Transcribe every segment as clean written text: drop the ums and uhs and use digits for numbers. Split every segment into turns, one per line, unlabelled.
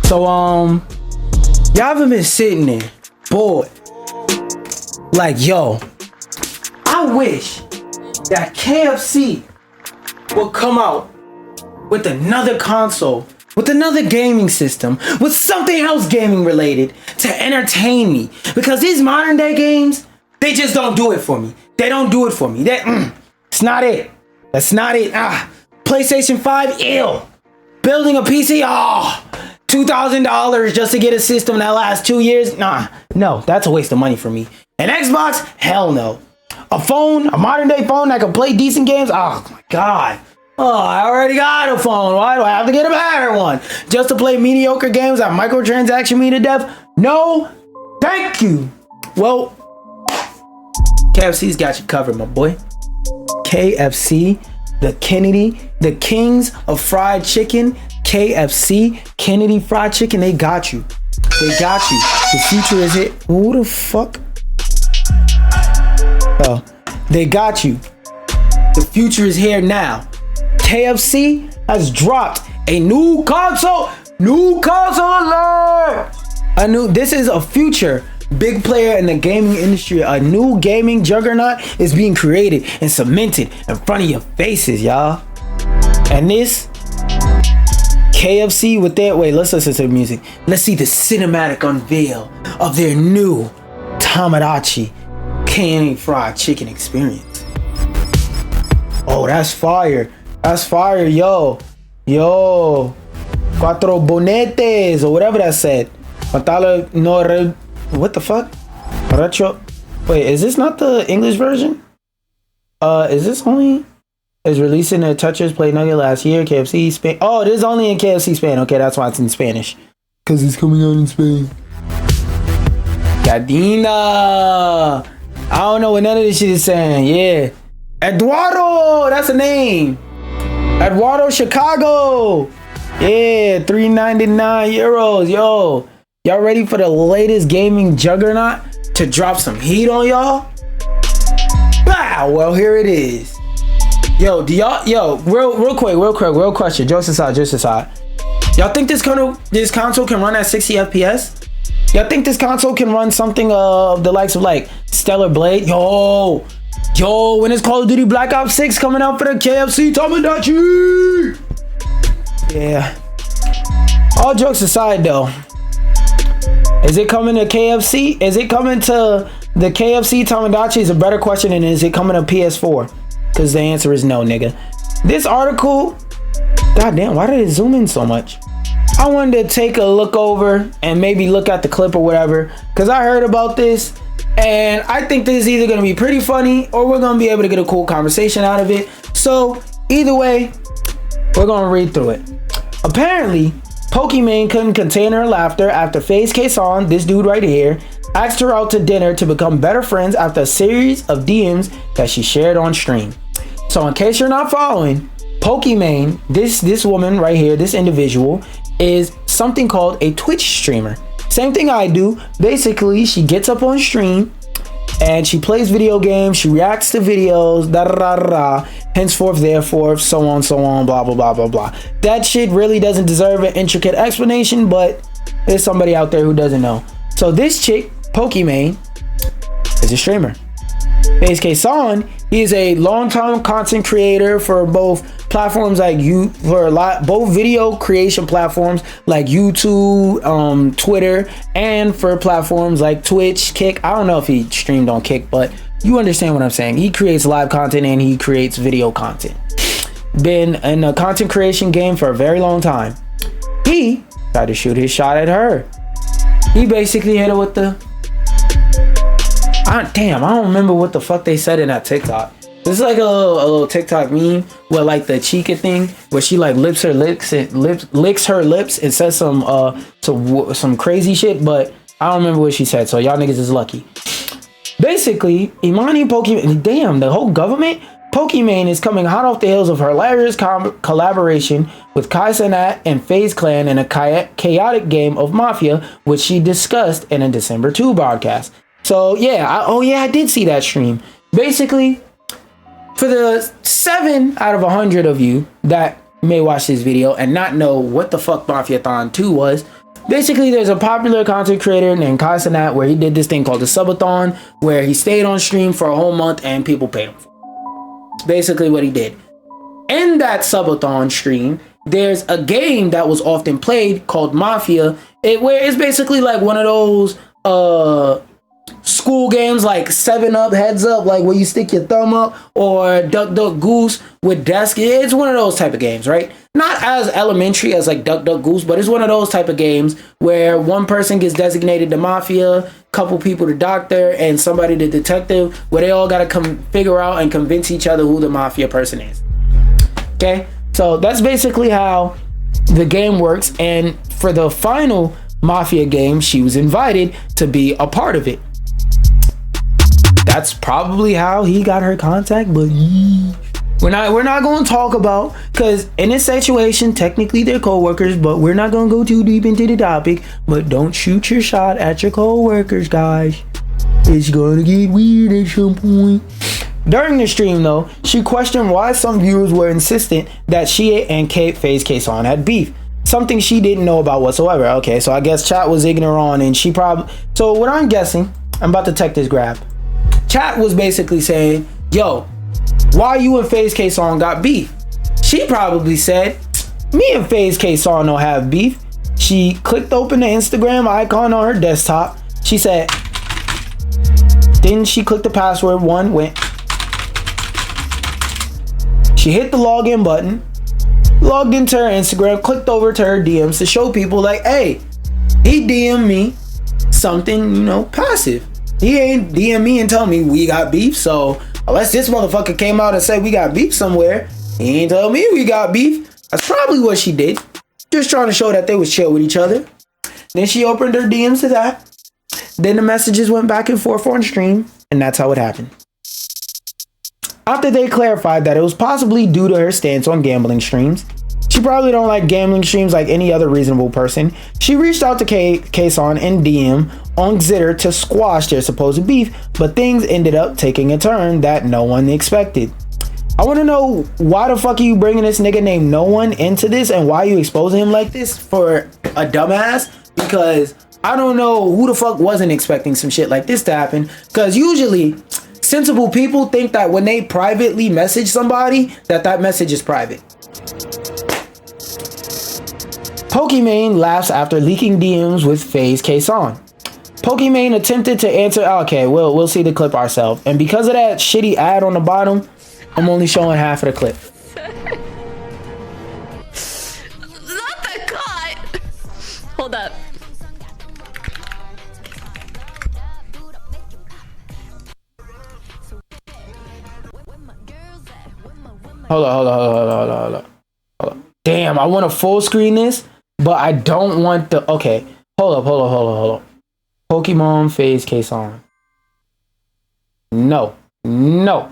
So y'all haven't been sitting there bored. Like, yo, I wish that KFC would come out with another console, with another gaming system, with something else gaming related to entertain me. Because these modern day games, they just don't do it for me. They don't do it for me. It's not it. That's not it. PlayStation 5, ill. Building a PC, $2,000 just to get a system that lasts 2 years? Nah, no, that's a waste of money for me. An Xbox? Hell no. A phone, a modern day phone that can play decent games? Oh my God. Oh, I already got a phone. Why do I have to get a better one? Just to play mediocre games that microtransaction me to death? No, thank you. Well, KFC's got you covered, my boy. KFC, the kings of fried chicken. KFC, Kennedy Fried Chicken, they got you. They got you. The future is here. Who the fuck? Oh, they got you. The future is here now. KFC has dropped a new console. New console alert! This is a future big player in the gaming industry. A new gaming juggernaut is being created and cemented in front of your faces, y'all. And this KFC with their, wait, let's listen to the music. Let's see the cinematic unveil of their new Tamagotchi Candy Fried Chicken experience. Oh, that's fire. That's fire, yo. Yo. Cuatro bonetes, or whatever that said. What the fuck? Retro. Wait, is this not the English version? Is this only... Is releasing the Touchers Play Nugget last year. KFC Spain. Oh, it is only in KFC Spain. Okay, that's why it's in Spanish. Because it's coming out in Spain. Cadena. I don't know what none of this shit is saying. Yeah. Eduardo. That's a name. Eduardo Chicago. Yeah. €3.99. Yo. Y'all ready for the latest gaming juggernaut to drop some heat on y'all? Wow. Well, here it is. Yo, real question. Jokes aside. Y'all think this console can run at 60 FPS? Y'all think this console can run something of the likes of like Stellar Blade? Yo, when is Call of Duty Black Ops 6 coming out for the KFC Tamagotchi? Yeah. All jokes aside though, is it coming to KFC? Is it coming to the KFC Tamagotchi is a better question than is it coming to PS4? Because the answer is no, nigga. This article, goddamn, why did it zoom in so much? I wanted to take a look over and maybe look at the clip or whatever, because I heard about this and I think this is either going to be pretty funny or we're going to be able to get a cool conversation out of it. So either way, we're going to read through it. Apparently, Pokimane couldn't contain her laughter after FaZe Kaysan, this dude right here, asked her out to dinner to become better friends after a series of DMs that she shared on stream. So in case you're not following, Pokimane, this woman right here, this individual, is something called a Twitch streamer. Same thing I do. Basically, she gets up on stream and she plays video games, she reacts to videos, henceforth, therefore, so on, blah, blah, blah, blah, blah. That shit really doesn't deserve an intricate explanation, but there's somebody out there who doesn't know. So this chick, Pokimane, is a streamer. FaZe Kaysan, he is a long-time content creator for both platforms like both video creation platforms like YouTube, Twitter, and for platforms like Twitch, Kick. I don't know if he streamed on Kick, but you understand what I'm saying. He creates live content and he creates video content. Been in the content creation game for a very long time. He tried to shoot his shot at her. He basically hit her with the... I don't remember what the fuck they said in that TikTok. This is like a little TikTok meme with like the chica thing where she like licks her lips and says some crazy shit, but I don't remember what she said, so y'all niggas is lucky. Basically, Imani Pokimane, damn, the whole government, Pokimane is coming hot off the heels of her hilarious collaboration with Kaysan and FaZe Clan in a chaotic game of Mafia, which she discussed in a December 2 broadcast. So yeah, I did see that stream. Basically, for the 7 out of 100 of you that may watch this video and not know what the fuck Mafiathon 2 was, basically there's a popular content creator named Kaysan where he did this thing called the subathon, where he stayed on stream for a whole month and people paid him for it. It's basically what he did. In that subathon stream, there's a game that was often played called Mafia, where it's basically like one of those school games like 7-Up, Heads Up, like where you stick your thumb up, or Duck Duck Goose with desk. It's one of those type of games, right? Not as elementary as like Duck Duck Goose, but it's one of those type of games where one person gets designated the mafia, couple people the doctor, and somebody the detective, where they all gotta come figure out and convince each other who the mafia person is. Okay, so that's basically how the game works. And for the final mafia game, she was invited to be a part of it. That's probably how he got her contact, but we're not going to talk about, because in this situation technically they're co-workers, but we're not going to go too deep into the topic. But don't shoot your shot at your co-workers, guys. It's going to get weird at some point. During the stream though, she questioned why some viewers were insistent that she and FaZe Kaysan had beef, something she didn't know about whatsoever. Okay, so I guess chat was ignorant, and she probably, so what I'm guessing, I'm about to take this grab. Chat was basically saying, yo, why you and FaZe Kaysan got beef? She probably said, me and FaZe Kaysan don't have beef. She clicked open the Instagram icon on her desktop. She said, then she clicked the password, one went. She hit the login button, logged into her Instagram, clicked over to her DMs to show people like, hey, he DM'd me something, you know, passive. He ain't DM me and tell me we got beef. So unless this motherfucker came out and said we got beef somewhere, he ain't tell me we got beef. That's probably what she did. Just trying to show that they was chill with each other. Then she opened her DMs to that. Then the messages went back and forth on stream, and that's how it happened. After they clarified that it was possibly due to her stance on gambling streams, she probably don't like gambling streams like any other reasonable person, she reached out to Kaysan and DM on Xitter to squash their supposed beef, but things ended up taking a turn that no one expected. I want to know, why the fuck are you bringing this nigga named No One into this, and why are you exposing him like this for a dumbass? Because I don't know who the fuck wasn't expecting some shit like this to happen, because usually sensible people think that when they privately message somebody, that message is private. Pokimane laughs after leaking DMs with FaZe Kaysan. Pokimane attempted to answer. Okay, we'll see the clip ourselves. And because of that shitty ad on the bottom, I'm only showing half of the clip.
Not the cut. Hold up.
Hold up. Damn, I want to full screen this, but I don't want the. Okay, hold up. Pokimane FaZe Kaysan. No, we're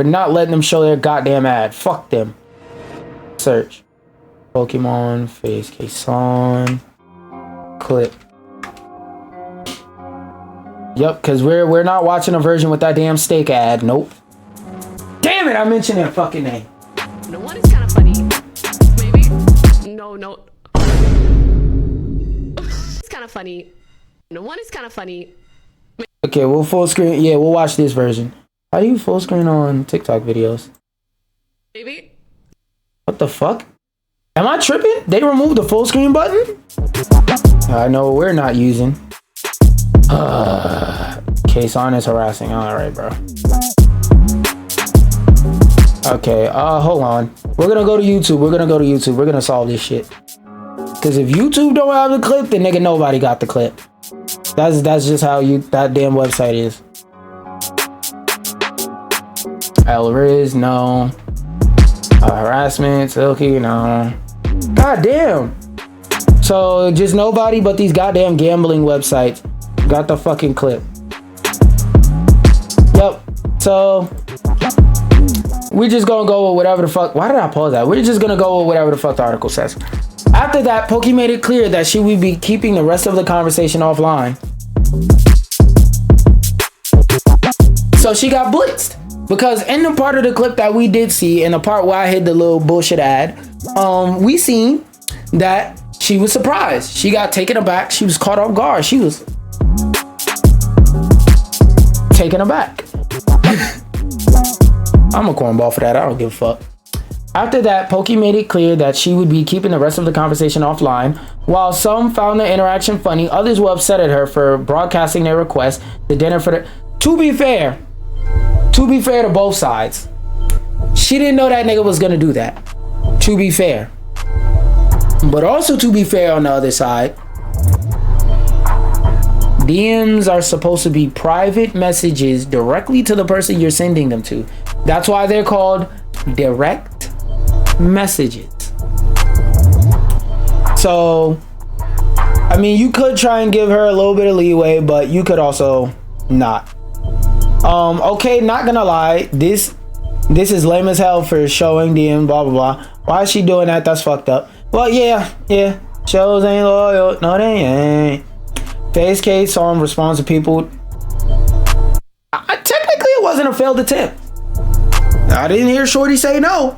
not letting them show their goddamn ad. Fuck them. Search Pokimane FaZe Kaysan clip. Yep, because we're not watching a version with that damn steak ad. Nope. Damn it, I mentioned that fucking name.
No, one is kind of funny. Maybe. No. It's kind of funny. No, one is kind of funny.
Okay, we'll full screen. Yeah, we'll watch this version. How do you full screen on TikTok videos?
Maybe.
What the fuck? Am I tripping? They removed the full screen button? I know what we're not using. Kaysan is harassing. Alright, bro. Okay, hold on. We're gonna go to YouTube. We're gonna solve this shit. Cause if YouTube don't have the clip, then nigga nobody got the clip. That's just how that damn website is. Riz, no. Harassment, Silky, no. God damn. So just nobody but these goddamn gambling websites got the fucking clip. Yep. So we're just gonna go with whatever the fuck. Why did I pause that? We're just gonna go with whatever the fuck the article says. After that, Poki made it clear that she would be keeping the rest of the conversation offline. So she got blitzed. Because in the part of the clip that we did see, in the part where I hit the little bullshit ad, we seen that she was surprised. She got taken aback. She was caught off guard. She was taken aback. I'm a cornball for that. I don't give a fuck. After that, Pokey made it clear that she would be keeping the rest of the conversation offline. While some found the interaction funny, others were upset at her for broadcasting their request, the dinner for the... To be fair to both sides, she didn't know that nigga was gonna do that. To be fair. But also to be fair on the other side, DMs are supposed to be private messages directly to the person you're sending them to. That's why they're called direct messages. So, I mean, you could try and give her a little bit of leeway, but you could also not. Okay, not gonna lie, this is lame as hell for showing DM, blah blah blah. Why is she doing that? That's fucked up. Well, yeah, shows ain't loyal. No, they ain't. Face Kaysan responds to people. Technically, it wasn't a failed attempt. I didn't hear Shorty say no.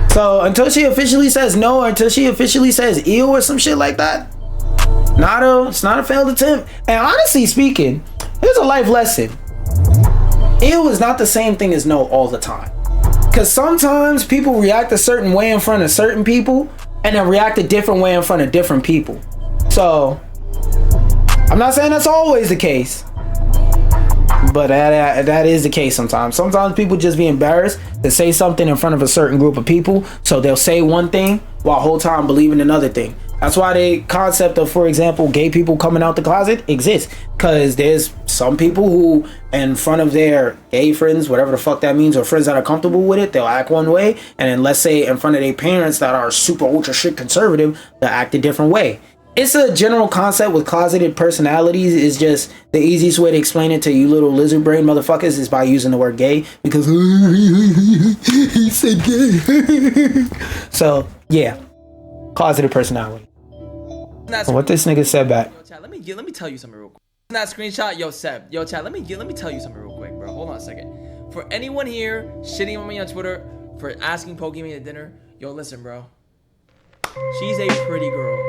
So until she officially says no, or until she officially says ew or some shit like that, it's not a failed attempt. And honestly speaking, here's a life lesson. Ew is not the same thing as no all the time. Because sometimes people react a certain way in front of certain people and then react a different way in front of different people. So I'm not saying that's always the case, but that is the case sometimes. Sometimes people just be embarrassed to say something in front of a certain group of people, so they'll say one thing while whole time believing another thing. That's why the concept of, for example, gay people coming out the closet exists, because there's some people who in front of their gay friends, whatever the fuck that means, or friends that are comfortable with it, they'll act one way, and then let's say in front of their parents that are super ultra shit conservative, they'll act a different way. It's a general concept with closeted personalities. It's just the easiest way to explain it to you little lizard brain motherfuckers is by using the word gay, because he said gay. So yeah, closeted personality. What this nigga said back.
Yo, chat, let me tell you something real quick. That screenshot, yo Seb, yo chat, let me tell you something real quick, bro. Hold on a second. For anyone here shitting on me on Twitter for asking Pokimane to dinner, yo listen, bro. She's a pretty girl.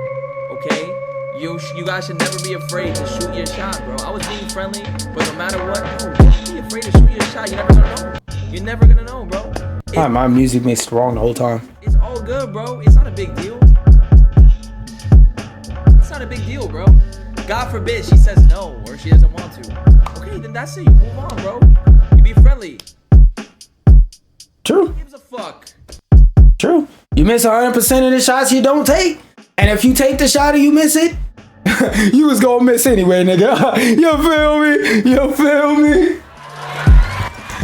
Okay, you guys should never be afraid to shoot your shot, bro. I was being friendly, but no matter what, bro, don't be afraid to shoot your shot. You're never gonna know. You're never gonna know, bro.
My music makes it wrong the whole time.
It's all good, bro. It's not a big deal. It's not a big deal, bro. God forbid she says no or she doesn't want to. Okay, then that's it. You move on, bro. You be friendly.
True.
Who gives a fuck?
True. You miss 100% of the shots you don't take. And if you take the shot and you miss it, you was gonna miss anyway, nigga. You feel me? You feel me?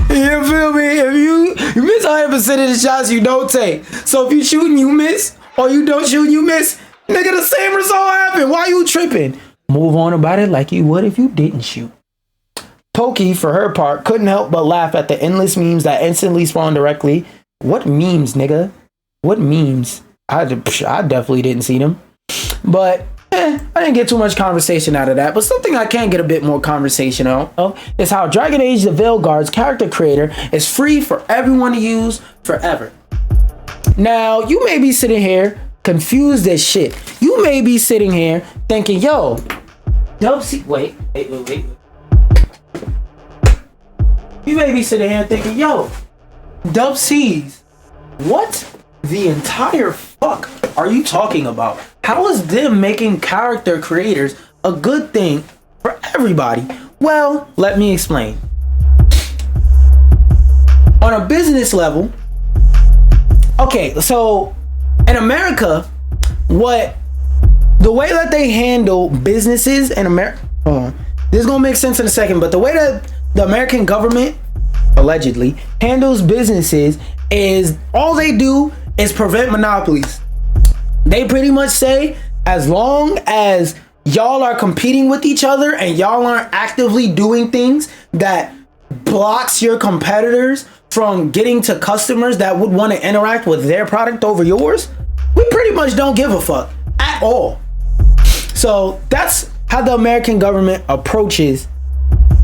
You feel me? If you miss 100% of the shots you don't take. So if you shoot and you miss, or you don't shoot and you miss, nigga, the same result happened. Why you tripping? Move on about it like you would if you didn't shoot. Pokey, for her part, couldn't help but laugh at the endless memes that instantly spawned directly. What memes, nigga? What memes? I definitely didn't see them, but I didn't get too much conversation out of that. But something I can get a bit more conversation of is how Dragon Age the Veilguard's character creator is free for everyone to use forever. Now, you may be sitting here confused as shit. You may be sitting here thinking, yo, wait. You may be sitting here thinking, yo, Dub C's, what the entire fuck are you talking about? How is them making character creators a good thing for everybody? Well, let me explain. On a business level, okay, so in America, the way that they handle businesses in America, this is gonna make sense in a second, but the way that the American government allegedly handles businesses is all they do is prevent monopolies. They pretty much say, as long as y'all are competing with each other and y'all aren't actively doing things that blocks your competitors from getting to customers that would want to interact with their product over yours, we pretty much don't give a fuck at all. So that's how the American government approaches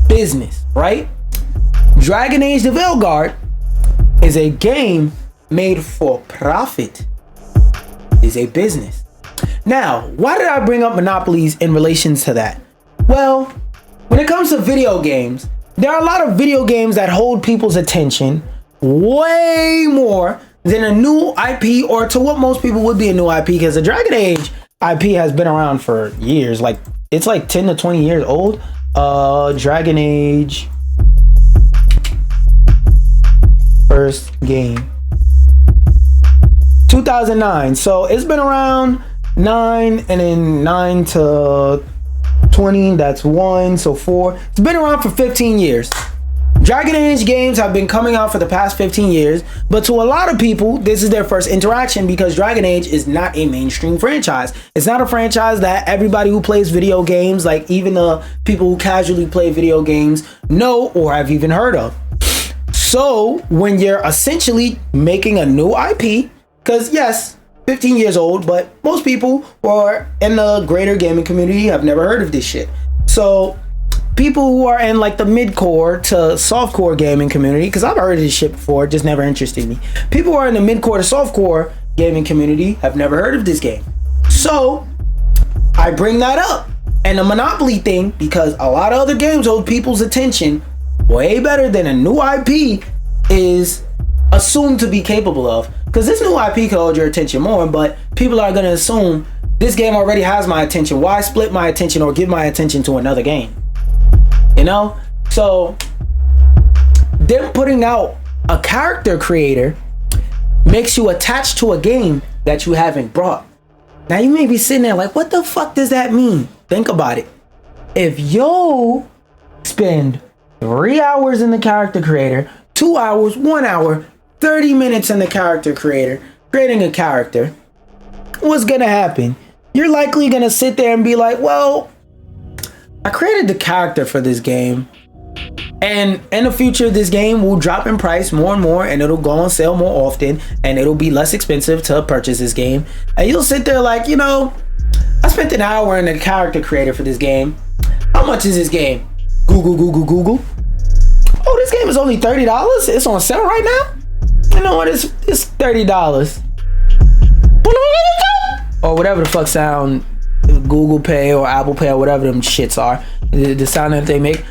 business, right? Dragon Age the Veilguard is a game made for profit. Is a business. Now, why did I bring up monopolies in relation to that? Well, when it comes to video games, there are a lot of video games that hold people's attention way more than a new IP, or to what most people would be a new IP, because the Dragon Age IP has been around for years. Like, it's like 10 to 20 years old. Dragon Age first game 2009, so it's been around 9, and then 9 to 20, that's 1, so 4. It's been around for 15 years. Dragon Age games have been coming out for the past 15 years, but to a lot of people, this is their first interaction, because Dragon Age is not a mainstream franchise. It's not a franchise that everybody who plays video games, like even the people who casually play video games, know or have even heard of. So when you're essentially making a new IP, because yes, 15 years old, but most people who are in the greater gaming community have never heard of this shit. So people who are in like the mid-core to soft-core gaming community, because I've heard of this shit before, it just never interested me. People who are in the mid-core to soft-core gaming community have never heard of this game. So I bring that up. And the monopoly thing, because a lot of other games hold people's attention way better than a new IP is assumed to be capable of. Because this new IP can hold your attention more, but people are going to assume this game already has my attention. Why split my attention or give my attention to another game? You know? So them putting out a character creator makes you attached to a game that you haven't brought. Now you may be sitting there like, what the fuck does that mean? Think about it. If you spend 3 hours in the character creator, 2 hours, 1 hour, 30 minutes in the character creator, creating a character, what's gonna happen? You're likely gonna sit there and be like, well, I created the character for this game, and in the future this game will drop in price more and more, and it'll go on sale more often, and it'll be less expensive to purchase this game. And you'll sit there like, you know, I spent an hour in the character creator for this game. How much is this game? Google. Oh, this game is only $30. It's on sale right now. You know what? It's $30. Or whatever the fuck sound Google Pay or Apple Pay or whatever them shits are. The sound that they make.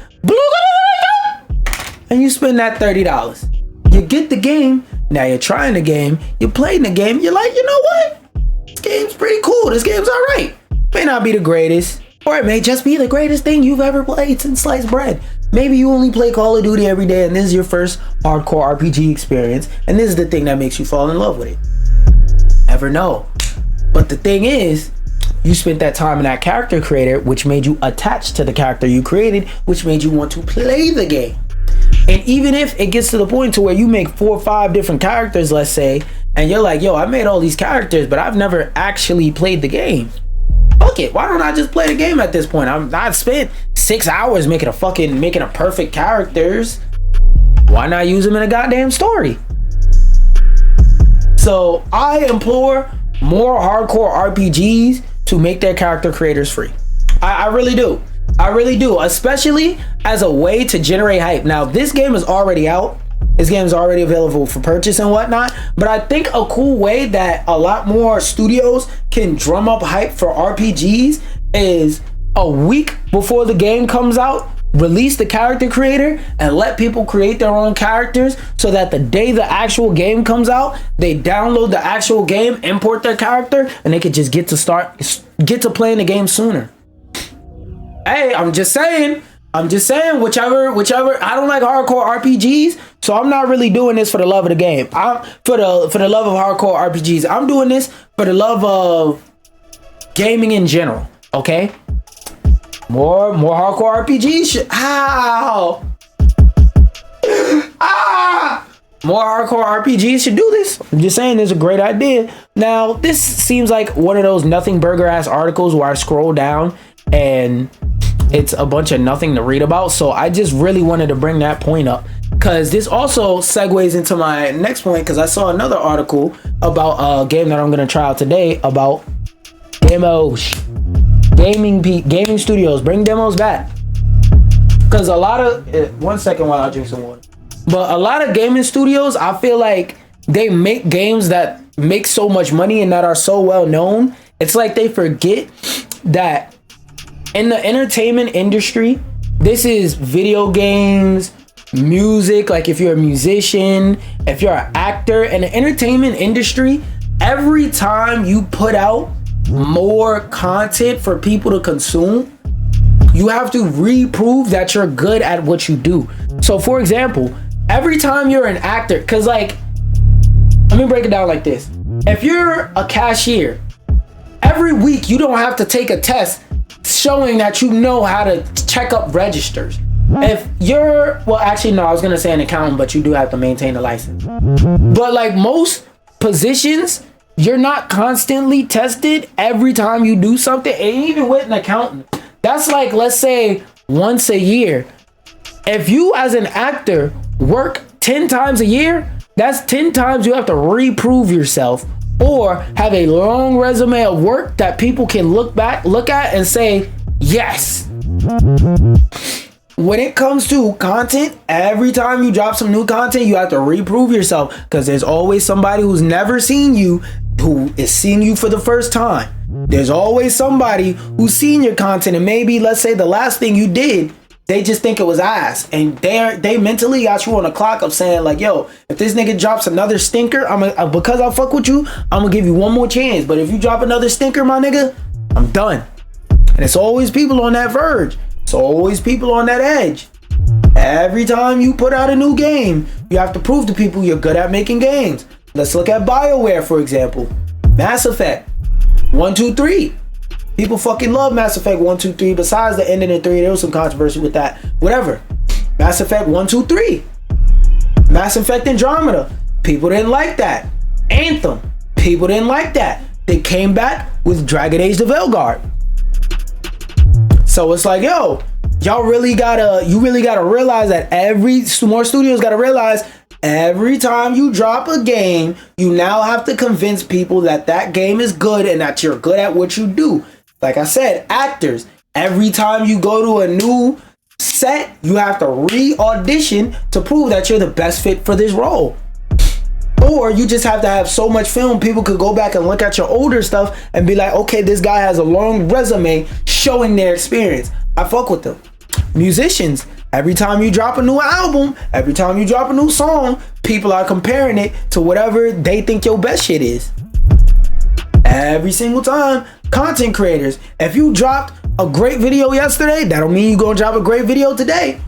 And you spend that $30. You get the game. Now you're trying the game. You're playing the game. You're like, you know what? This game's pretty cool. This game's alright. May not be the greatest. Or it may just be the greatest thing you've ever played since sliced bread. Maybe you only play Call of Duty every day and this is your first hardcore RPG experience, and this is the thing that makes you fall in love with it. Never know. But the thing is, you spent that time in that character creator, which made you attached to the character you created, which made you want to play the game. And even if it gets to the point to where you make 4 or 5 different characters, let's say, and you're like, yo, I made all these characters, but I've never actually played the game. Fuck it, why don't I just play the game at this point? I've spent 6 hours making a perfect characters. Why not use them in a goddamn story? So I implore more hardcore RPGs to make their character creators free. I really do. I really do, especially as a way to generate hype. Now, this game is already out. This game is already available for purchase and whatnot. But I think a cool way that a lot more studios can drum up hype for RPGs is a week before the game comes out, release the character creator and let people create their own characters, so that the day the actual game comes out, they download the actual game, import their character, and they could just get to playing the game sooner. Hey, I'm just saying, whichever, I don't like hardcore RPGs, so I'm not really doing this for the love of the game. I'm for the love of hardcore RPGs. I'm doing this for the love of gaming in general, okay? More hardcore RPGs. More hardcore RPGs should do this. I'm just saying, it's a great idea. Now, this seems like one of those nothing burger ass articles where I scroll down and it's a bunch of nothing to read about. So I just really wanted to bring that point up, because this also segues into my next point, because I saw another article about a game that I'm going to try out today about demos. Gaming studios, bring demos back. Because a lot of, one second while I drink some water. But a lot of gaming studios, I feel like they make games that make so much money and that are so well known, It's like they forget that in the entertainment industry, this is video games, music. Like if you're a musician, if you're an actor, in the entertainment industry, every time you put out more content for people to consume, you have to reprove that you're good at what you do. So for example, every time you're an actor, cause like, let me break it down like this. If you're a cashier, every week you don't have to take a test showing that you know how to check up registers. If you're, well actually no, I was gonna say an accountant, but you do have to maintain a license. But like most positions, you're not constantly tested every time you do something. And even with an accountant, that's like, let's say once a year. If you as an actor work 10 times a year, that's 10 times you have to reprove yourself or have a long resume of work that people can look at and say, yes. When it comes to content, every time you drop some new content, you have to reprove yourself because there's always somebody who's never seen you who is seeing you for the first time. There's always somebody who's seen your content and maybe, let's say the last thing you did, they just think it was ass, and they mentally got you on a clock of saying like, yo, if this nigga drops another stinker, because I fuck with you, I'm gonna give you one more chance. But if you drop another stinker, my nigga, I'm done. And it's always people on that verge. It's always people on that edge. Every time you put out a new game, you have to prove to people you're good at making games. Let's look at BioWare, for example. Mass Effect 1, 2, 3. People fucking love Mass Effect 1, 2, 3. Besides the ending in 3, there was some controversy with that. Whatever. Mass Effect 1, 2, 3. Mass Effect Andromeda. People didn't like that. Anthem. People didn't like that. They came back with Dragon Age the Veilguard. So it's like, yo, you really gotta realize that more studios gotta realize every time you drop a game, you now have to convince people that that game is good and that you're good at what you do. Like I said, actors, every time you go to a new set, you have to re-audition to prove that you're the best fit for this role. Or you just have to have so much film, people could go back and look at your older stuff and be like, okay, this guy has a long resume showing their experience. I fuck with them. Musicians, every time you drop a new album, every time you drop a new song, people are comparing it to whatever they think your best shit is. Every single time. Content creators, if you dropped a great video yesterday, that don't mean you're gonna drop a great video today.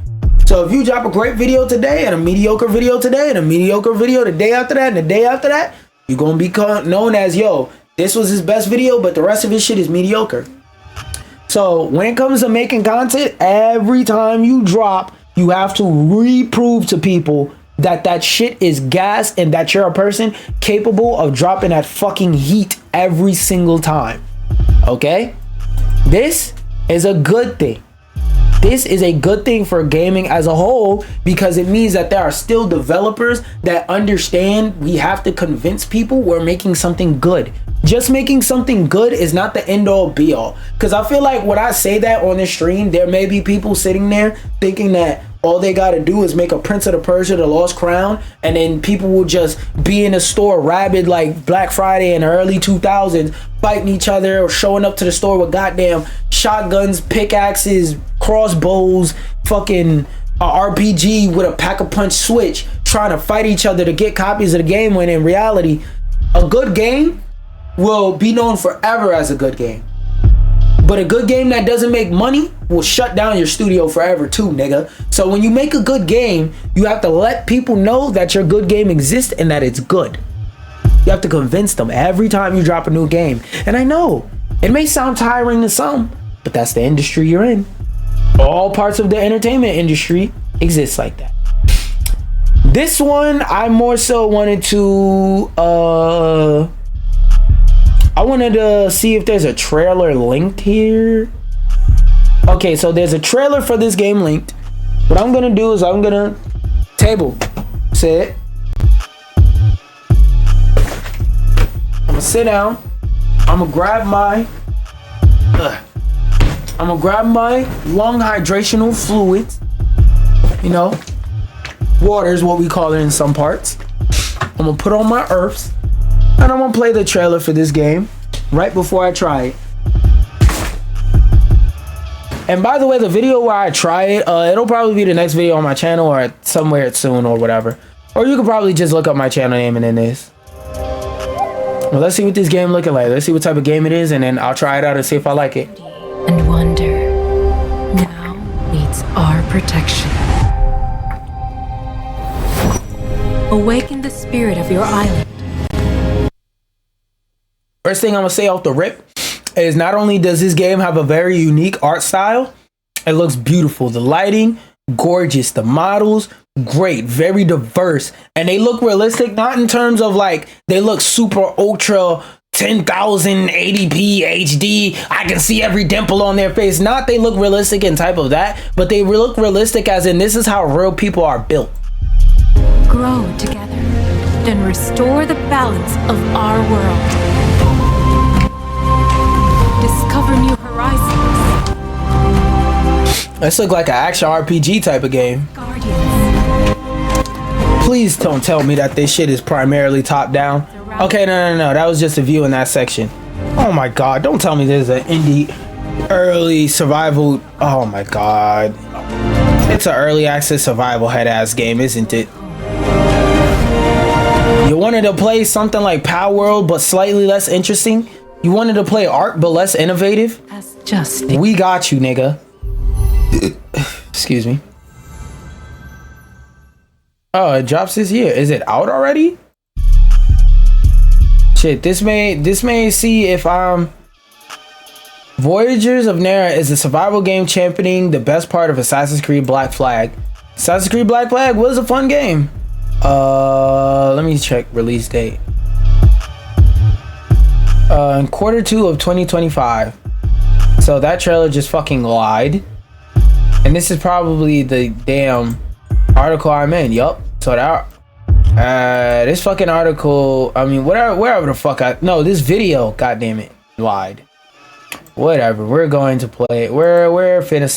So if you drop a great video today and a mediocre video today and a mediocre video the day after that and the day after that, you're gonna be known as, yo, this was his best video, but the rest of his shit is mediocre. So when it comes to making content, every time you drop, you have to reprove to people that that shit is gas and that you're a person capable of dropping that fucking heat every single time. Okay? This is a good thing. This is a good thing for gaming as a whole because it means that there are still developers that understand we have to convince people we're making something good. Just making something good is not the end all be all. Because I feel like when I say that on this stream, there may be people sitting there thinking that all they got to do is make a Prince of the Persia, the Lost Crown, and then people will just be in a store rabid like Black Friday in the early 2000s, fighting each other or showing up to the store with goddamn shotguns, pickaxes, crossbows, fucking RPG with a pack-a-punch switch, trying to fight each other to get copies of the game, when in reality, a good game will be known forever as a good game. But a good game that doesn't make money will shut down your studio forever too, nigga. So when you make a good game, you have to let people know that your good game exists and that it's good. You have to convince them every time you drop a new game. And I know, it may sound tiring to some, but that's the industry you're in. All parts of the entertainment industry exist like that. This one, I more so wanted to, I wanted to see if there's a trailer linked here. Okay, so there's a trailer for this game linked. What I'm gonna do is I'm gonna table sit. I'm gonna sit down. I'm gonna grab my lung hydrational fluids. You know, water is what we call it in some parts. I'm gonna put on my earths and I'm gonna play the trailer for this game. right before I try it. And by the way, the video where I try it, it'll probably be the next video on my channel or somewhere soon or whatever. Or you could probably just look up my channel name and then this. Well, let's see what this game looking like. Let's see what type of game it is, and then I'll try it out and see if I like it.
And wonder now needs our protection. Awaken the spirit of your island.
First thing I'm gonna say off the rip is not only does this game have a very unique art style, it looks beautiful. The lighting, gorgeous. The models, great. Very diverse. And they look realistic, not in terms of like, they look super ultra 10,080p HD. I can see every dimple on their face. Not they look realistic in type of that, but they look realistic as in this is how real people are built.
Grow together, then restore the balance of our world. Discover new horizons.
This look like an action RPG type of game.
Guardians.
Please don't tell me that this shit is primarily top down. Okay, no. That was just a view in that section. Oh my god, don't tell me there's an indie early survival. Oh my god. It's an early access survival head ass game, isn't it? You wanted to play something like Power World but slightly less interesting? You wanted to play Ark but less innovative?
As just
We got you, nigga. Excuse me. Oh, it drops this year. Is it out already? Shit, this may see if Voyagers of Nera is a survival game championing the best part of Assassin's Creed Black Flag. Assassin's Creed Black Flag was a fun game. Let me check release date. In Q2 of 2025. So that trailer just fucking lied. And this is probably the damn article I'm in. Yup. So that this fucking article, I mean, wherever the fuck this video, goddamn it, lied. Whatever. We're going to play. We're finna